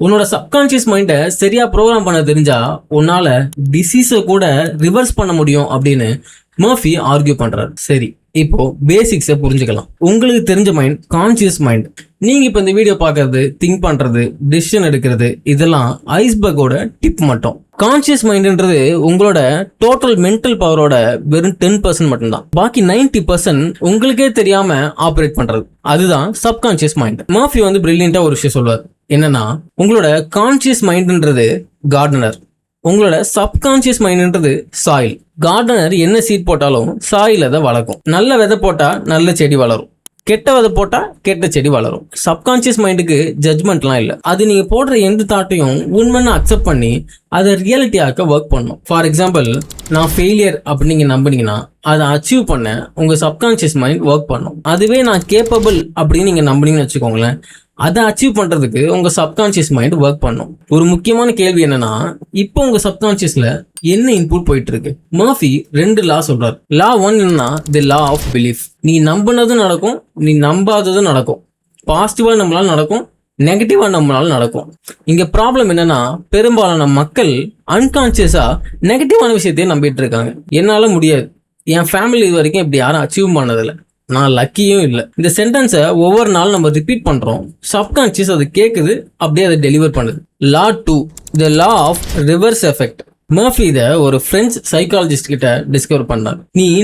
உன்னோட சப்கான்சியஸ் மைண்டை சரியா ப்ரோக்ராம் பண்ண தெரிஞ்சா உன்னால டிசீஸை கூட ரிவர்ஸ் பண்ண முடியும் அப்படின்னு மர்ஃபி ஆர்கியூ பண்றாரு. சரி, இப்போ பேசிக்ஸை புரிஞ்சுக்கலாம். உங்களுக்கு தெரிஞ்ச மைண்ட் கான்சியஸ் மைண்ட். நீங்க இப்ப இந்த வீடியோ பார்க்கறது, திங்க் பண்றது, டிசிஷன் எடுக்கிறது இதெல்லாம் ஐஸ்பர்கோட டிப் மட்டும். கான்சியஸ் மைண்ட்ன்றது உங்களோட டோட்டல் மென்டல் பவரோட வெறும் 10% மட்டும்தான். பாக்கி 90% உங்களுக்கே தெரியாம ஆப்ரேட் பண்றது, அதுதான் சப்கான்சியஸ் மைண்ட். மர்ஃபி பிரில்லியண்டா ஒரு விஷயம் சொல்லுவார். என்னன்னா, உங்களோட கான்சியஸ் மைண்ட்ன்றது கார்டனர், உங்களோட சப்கான்சியஸ் மைண்ட்ன்றது சாயில். கார்டனர் என்ன சீட் போட்டாலும் சாயில் அதை வளர்க்கும். நல்ல விதை போட்டா நல்ல செடி வளரும், கெட்ட விதை போட்டா கெட்ட செடி வளரும். சப்கான்சியஸ் மைண்டுக்கு ஜட்மெண்ட்லாம் இல்லை. அது நீங்க போடுற எந்த தாட்டையும் உண்மைன்னு அக்செப்ட் பண்ணி அதை ரியாலிட்டி ஆக்க ஒர்க் பண்ணும். ஃபார் எக்ஸாம்பிள், நான் ஃபெயிலியர் அப்படின்னு நீங்க நம்பினீங்கன்னா அதை அச்சீவ் பண்ண உங்க சப்கான்சியஸ் மைண்ட் ஒர்க் பண்ணும். அதுவே நான் கேப்பபிள் அப்படின்னு நீங்க நம்பினீங்கன்னு வச்சுக்கோங்களேன், அதை அச்சீவ் பண்றதுக்கு உங்க சப்கான்சியஸ் மைண்ட் ஒர்க் பண்ணும். ஒரு முக்கியமான கேள்வி என்னன்னா, இப்போ உங்க சப்கான்சியஸ்ல என்ன இன்புட் போயிட்டு இருக்கு? மர்ஃபி 2 லா சொல்றாரு. லா 1 என்னன்னா தி லா ஆஃப் பிலீஃப். நீ நம்பினதும் நடக்கும், நீ நம்பாததும் நடக்கும். பாசிட்டிவா நம்மளால நடக்கும், நெகட்டிவா நம்மளால நடக்கும். இங்க ப்ராப்ளம் என்னன்னா, பெரும்பாலான மக்கள் அன்கான்சியஸா நெகட்டிவான விஷயத்தையே நம்பிட்டு இருக்காங்க. என்னால முடியாது, என் ஃபேமிலி இது வரைக்கும் இப்படி யாரும் அச்சீவ் பண்ணதில்லை, நான் லக்கியும் இல்லை. இந்த சென்டென்ஸை ஒவ்வொரு நாளும் நம்ம ரிப்பீட் பண்றோம். சப்கான்சியஸ் அது கேட்குது, அப்படியே அதை டெலிவர் பண்ணுது. Law 2, the law of reverse effect. Murphy இதை ஒரு பிரெஞ்சு சைக்காலஜிஸ்ட் கிட்ட டிஸ்கவர் பண்ணார்.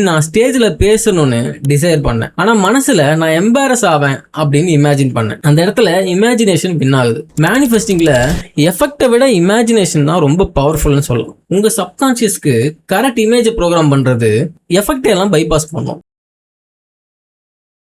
நான் ஸ்டேஜ்ல பேசணும்னு டிசைர் பண்ணேன், ஆனா மனசுல நான் எம்பாரஸ் ஆவேன் அப்படின்னு இமேஜின் பண்ணேன். அந்த இடத்துல இமேஜினேஷன் வின் ஆகுது. மேனிஃபெஸ்டிங்ல எஃபெக்டை விட இமேஜினேஷன் தான் ரொம்ப பவர்ஃபுல்னு சொல்லலாம். உங்க சப்கான்சியஸ்க்கு கரெக்ட் இமேஜ் ப்ரோக்ராம் பண்றது எஃபெக்ட் எல்லாம் பைபாஸ் பண்ணும்.